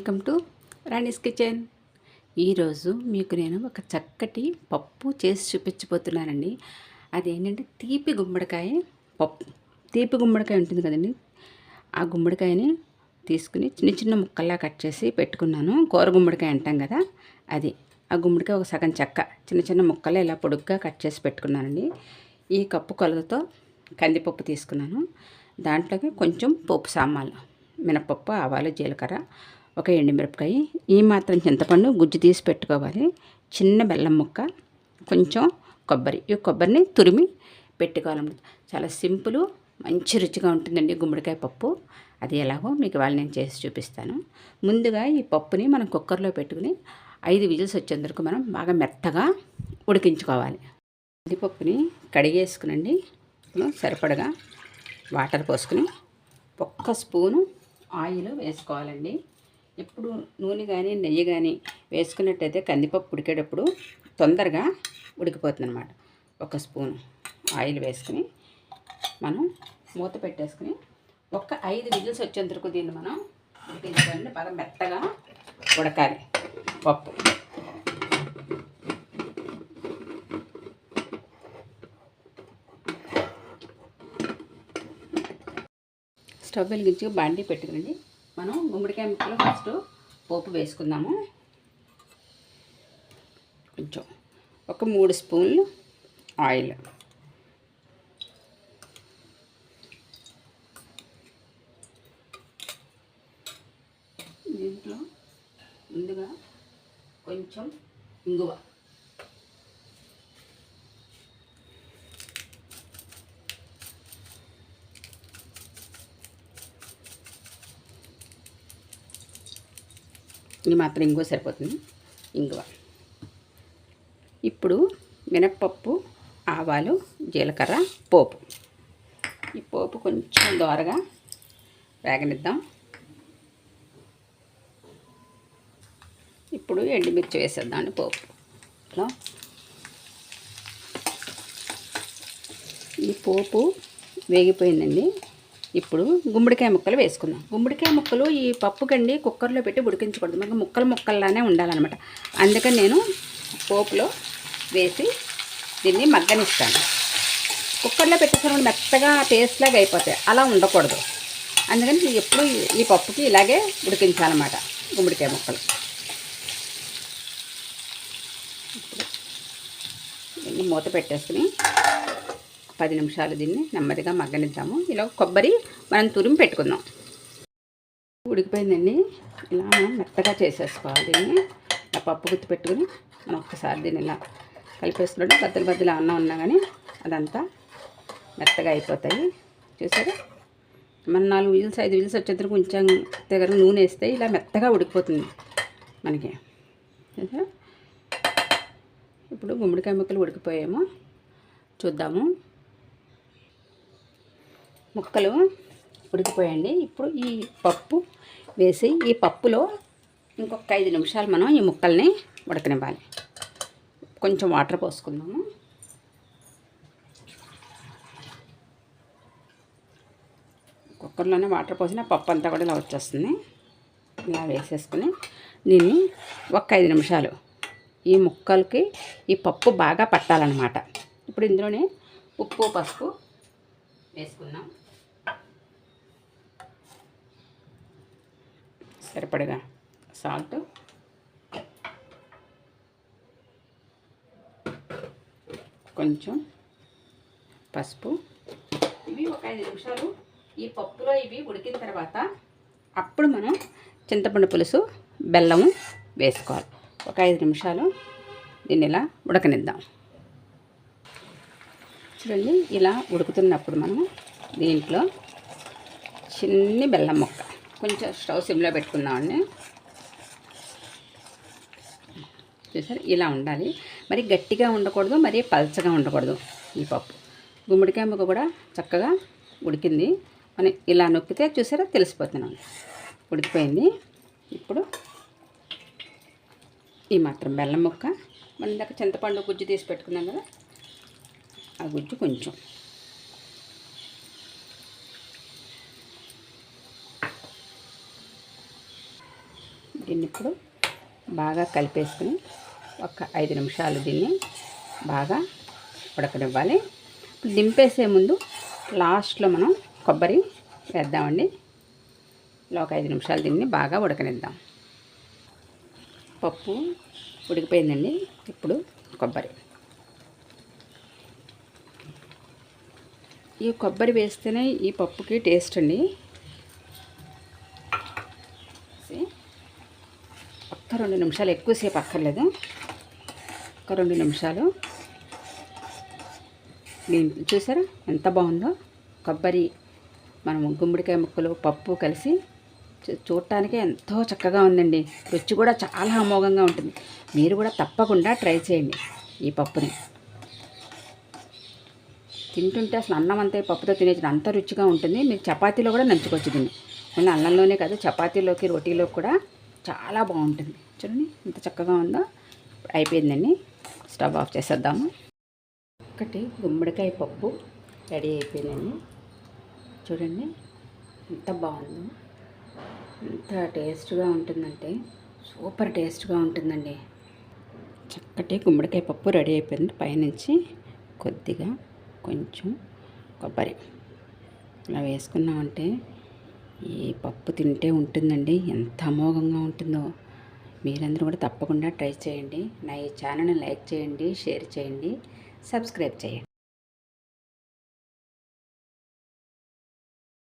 Welcome to Rani's kitchen. ఈరోజు మీకు నేను ఒక చక్కటి పప్పు చేసి చూపించబోతున్నానండి. అదేంటంటే తీపి గుమ్మడికాయ పప్పు. తీపి గుమ్మడికాయ ఉంటుంది కదండి, ఆ గుమ్మడికాయని తీసుకుని చిన్న చిన్న ముక్కల్లా కట్ చేసి పెట్టుకున్నాను. కూర గుమ్మడికాయ అంటాం కదా, అది. ఆ గుమ్మడికాయ ఒక సగం చెక్క చిన్న చిన్న ముక్కలు ఇలా పొడుగ్గా కట్ చేసి పెట్టుకున్నానండి. ఈ కప్పు కొలతతో కందిపప్పు తీసుకున్నాను. దాంట్లోకి కొంచెం పప్పు సామాన్లు, మినపప్పు, ఆవాలు, జీలకర్ర, ఒక ఎండుమిరపకాయ, ఈ మాత్రం చింతపండు గుజ్జు తీసి పెట్టుకోవాలి, చిన్న బెల్లం ముక్క, కొంచెం కొబ్బరి. ఈ కొబ్బరిని తురిమి పెట్టుకోవాలన్నమాట. చాలా సింపుల్, మంచి రుచిగా ఉంటుందండి గుమ్మడికాయ పప్పు. అది ఎలాగో మీకు వాళ్ళు నేను చేసి చూపిస్తాను. ముందుగా ఈ పప్పుని మనం కుక్కర్లో పెట్టుకుని 5 విజిల్స్ వచ్చేంత వరకు మనం బాగా మెత్తగా ఉడికించుకోవాలి. కందిపప్పుని కడిగేసుకునండి, సరిపడగా వాటర్ పోసుకుని ఒక్క స్పూను ఆయిల్ వేసుకోవాలండి. ఎప్పుడు నూనె కానీ నెయ్యి కానీ వేసుకున్నట్టయితే కందిపప్పు ఉడికేటప్పుడు తొందరగా ఉడికిపోతుంది అన్నమాట. ఒక స్పూను ఆయిల్ వేసుకుని మనం మూత పెట్టేసుకుని ఒక 5 విజిల్స్ వచ్చేంత వరకు దీన్ని మనం ఉడికించుకోండి. బాగా మెత్తగా ఉడకాలి పప్పు. స్టవ్ వెలిగించి బాండీ పెట్టుకుని మనం గుమ్మడికాయ ముక్కలు ఫస్ట్ పోపు వేసుకుందాము. కొంచెం ఒక 3 స్పూన్లు ఆయిల్, దీంట్లో ముందుగా కొంచెం ఇంగువ, ఇది మాత్రం ఇంగువ సరిపోతుంది. ఇంగువ. ఇప్పుడు మినప్పప్పు, ఆవాలు, జీలకర్ర, పోపు. ఈ పోపు కొంచెం దోరగా వేగనిద్దాం. ఇప్పుడు ఎండుమిర్చి వేసేద్దాం పోపులో. ఈ పోపు వేగిపోయిందండి. ఇప్పుడు గుమ్మడికాయ ముక్కలు వేసుకుందాం. గుమ్మడికాయ ముక్కలు ఈ పప్పు కండి కుక్కర్లో పెట్టి ఉడికించకూడదు, మనకు ముక్కల్లానే ఉండాలన్నమాట. అందుకని నేను పోపులో వేసి దీన్ని మగ్గనిస్తాను. కుక్కర్లో పెట్టేసిన మెత్తగా పేస్ట్ లాగా అయిపోతాయి, అలా ఉండకూడదు. అందుకని ఎప్పుడు ఈ పప్పుకి ఇలాగే ఉడికించాలన్నమాట గుమ్మడికాయ ముక్కలు. దీన్ని మూత పెట్టేసుకుని 10 నిమిషాలు దీన్ని నెమ్మదిగా మగ్గనిద్దాము. ఇలా కొబ్బరి మనం తురిమి పెట్టుకుందాం. ఉడికిపోయిందండి. ఇలా మెత్తగా చేసేసుకోవాలి దీన్ని. ఇలా పప్పు గుత్తి పెట్టుకుని మనం ఒక్కసారి దీన్ని ఇలా కలిపేసుకుంటే బద్దలు అన్నం ఉన్నా కానీ అదంతా మెత్తగా అయిపోతాయి. చూసారా, మనం 4 విజిల్స్ 5 విజిల్స్ వచ్చేందుకు కొంచెం దగ్గర నూనె వేస్తే ఇలా మెత్తగా ఉడికిపోతుంది మనకి. చూసారా, ఇప్పుడు గుమ్మడికాయ ముక్కలు ఉడికిపోయామో చూద్దాము. ముక్కలు ఉడికిపోయండి. ఇప్పుడు ఈ పప్పు వేసి ఈ పప్పులో ఇంకొక 5 నిమిషాలు మనం ఈ ముక్కల్ని ఉడకనివ్వాలి. కొంచెం వాటర్ పోసుకుందాము. కుక్కర్లోనే వాటర్ పోసిన పప్పు అంతా కూడా ఇలా వచ్చేస్తుంది. ఇలా వేసేసుకుని దీన్ని ఒక 5 నిమిషాలు ఈ ముక్కలకి ఈ పప్పు బాగా పట్టాలన్నమాట. ఇప్పుడు ఇందులోనే ఉప్పు, పసుపు వేసుకుందాం. సరిపడగా సాల్ట్, కొంచెం పసుపు. ఇవి ఒక 5 నిమిషాలు ఈ పప్పులో ఇవి ఉడికిన తర్వాత అప్పుడు మనం చింతపండు పులుసు, బెల్లము వేసుకోవాలి. ఒక 5 నిమిషాలు దీన్ని ఇలా ఉడకనిద్దాం. చూడండి, ఇలా ఉడుకుతున్నప్పుడు మనం దీంట్లో చిన్ని బెల్లం ముక్క కొంచెం స్టవ్ సిమ్లో పెట్టుకుందామండి. చూసారు, ఇలా ఉండాలి. మరి గట్టిగా ఉండకూడదు, మరి పల్చగా ఉండకూడదు. ఈ పప్పు గుమ్మడికాయ ముక్క కూడా చక్కగా ఉడికింది. మనం ఇలా నొక్కితే చూసారా తెలిసిపోతున్నాం, ఉడికిపోయింది. ఇప్పుడు ఈ మాత్రం బెల్లం ముక్క, మనం ఇందాక చింతపండు గుజ్జు తీసి పెట్టుకున్నాం కదా, ఆ గుజ్జు కొంచెం దీన్ని ఇప్పుడు బాగా కలిపేసుకుని ఒక 5 నిమిషాలు దీన్ని బాగా ఉడకనివ్వాలి. దింపేసే ముందు లాస్ట్లో మనం కొబ్బరి వేద్దామండి. ఇలా ఒక 5 నిమిషాలు దీన్ని బాగా ఉడకనిద్దాం. పప్పు ఉడికిపోయిందండి. ఇప్పుడు కొబ్బరి, ఈ కొబ్బరి వేస్తేనే ఈ పప్పుకి టేస్ట్ అండి. ఒక్క 2 నిమిషాలు, ఎక్కువసేపు అక్కర్లేదు, ఒక 2 నిమిషాలు. చూసారా ఎంత బాగుందో కొబ్బరి, మనం గుమ్మడికాయ ముక్కలు పప్పు కలిసి చూడటానికి ఎంతో చక్కగా ఉందండి. రుచి కూడా చాలా అమోఘంగా ఉంటుంది. మీరు కూడా తప్పకుండా ట్రై చేయండి. ఈ పప్పుని తింటుంటే అసలు అన్నం అంతా పప్పుతో తినేసి అంత రుచిగా ఉంటుంది. మీరు చపాతీలో కూడా నంచుకోవచ్చు దీన్ని. మళ్ళీ అన్నంలోనే కాదు, చపాతీలోకి రోటీలోకి కూడా చాలా బాగుంటుంది. చూడండి ఎంత చక్కగా ఉందో. అయిపోయిందండి, స్టవ్ ఆఫ్ చేసేద్దాము. ఒకటి గుమ్మడికాయ పప్పు రెడీ అయిపోయిందండి. చూడండి ఎంత బాగుందో, ఎంత టేస్ట్గా ఉంటుందంటే సూపర్ టేస్ట్గా ఉంటుందండి. చక్కటి గుమ్మడికాయ పప్పు రెడీ అయిపోయింది. పైనుంచి కొద్దిగా కొంచెం కొబ్బరి ఇలా వేసుకున్నామంటే ఈ పప్పు తింటే ఉంటుందండి, ఎంత అమోఘంగా ఉంటుందో. మీరందరూ కూడా తప్పకుండా ట్రై చేయండి. నా ఈ ఛానల్ని లైక్ చేయండి, షేర్ చేయండి, సబ్స్క్రైబ్ చేయండి.